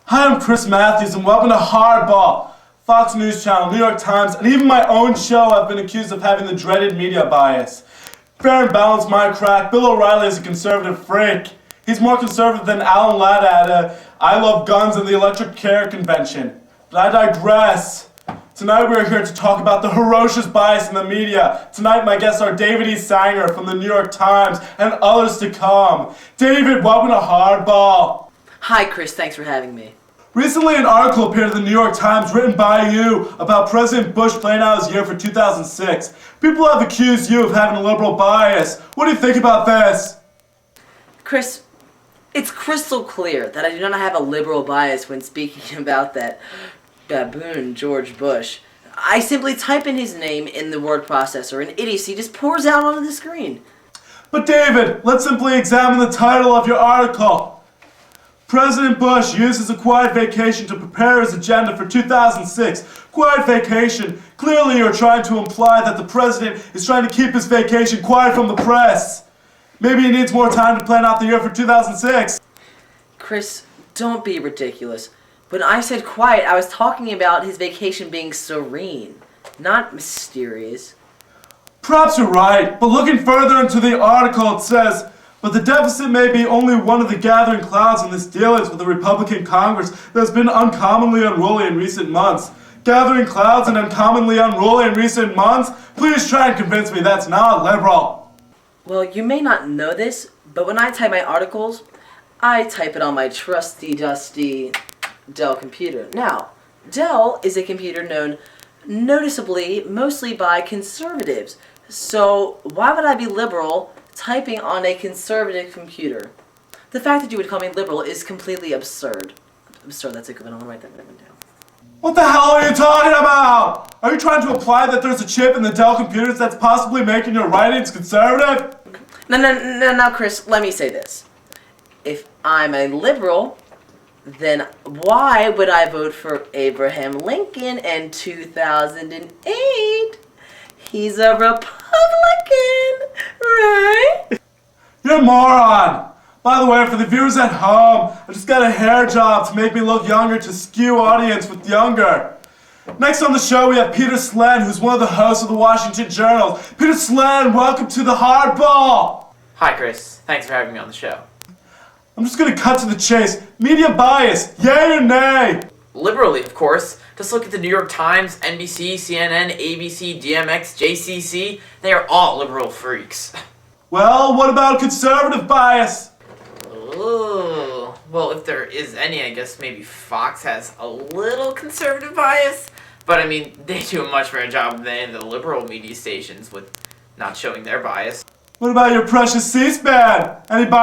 Hi, I'm Chris Matthews, and welcome to Hardball. Fox News Channel, New York Times, and even my own show have been accused of having the dreaded media bias. Fair and balanced my crack, Bill O'Reilly is a conservative freak. He's more conservative than Alan Ladd at I Love Guns and the Electric Care Convention. But I digress. Tonight we are here to talk about the ferocious bias in the media. Tonight my guests are David E. Sanger from the New York Times and others to come. David, welcome to Hardball. Hi Chris, thanks for having me. Recently an article appeared in the New York Times written by you about President Bush playing out his year for 2006. People have accused you of having a liberal bias. What do you think about this? Chris, it's crystal clear that I do not have a liberal bias when speaking about that baboon George Bush. I simply type in his name in the word processor and idiocy just pours out onto the screen. But David, let's simply examine the title of your article. President Bush uses a quiet vacation to prepare his agenda for 2006. Quiet vacation. Clearly you're trying to imply that the president is trying to keep his vacation quiet from the press. Maybe he needs more time to plan out the year for 2006. Chris, don't be ridiculous. When I said quiet, I was talking about his vacation being serene, not mysterious. Perhaps you're right, but looking further into the article it says, but the deficit may be only one of the gathering clouds in this dealings with the Republican Congress that has been uncommonly unruly in recent months. Gathering clouds and uncommonly unruly in recent months? Please try and convince me that's not liberal. Well, you may not know this, but when I type my articles, I type it on my trusty, dusty Dell computer. Now, Dell is a computer known noticeably mostly by conservatives. So why would I be liberal typing on a conservative computer? The fact that you would call me liberal is completely absurd. Absurd, that's a good one. I'll write that one down. What the hell are you talking about? Are you trying to imply that there's a chip in the Dell computers that's possibly making your writings conservative? No, Chris, let me say this. If I'm a liberal, then why would I vote for Abraham Lincoln in 2008? He's a Republican, right? You're a moron! By the way, for the viewers at home, I just got a hair job to make me look younger to skew audience with younger. Next on the show we have Peter Slen, who's one of the hosts of the Washington Journal. Peter Slen, welcome to the Hardball! Hi Chris, thanks for having me on the show. I'm just gonna cut to the chase. Media bias, yay or nay? Liberally, of course. Just look at the New York Times, NBC, CNN, ABC, DMX, JCC. They are all liberal freaks. Well, what about conservative bias? Ooh. Well, if there is any, I guess maybe Fox has a little conservative bias. But I mean, they do a much better job than the liberal media stations with not showing their bias. What about your precious C-SPAN? Any bias?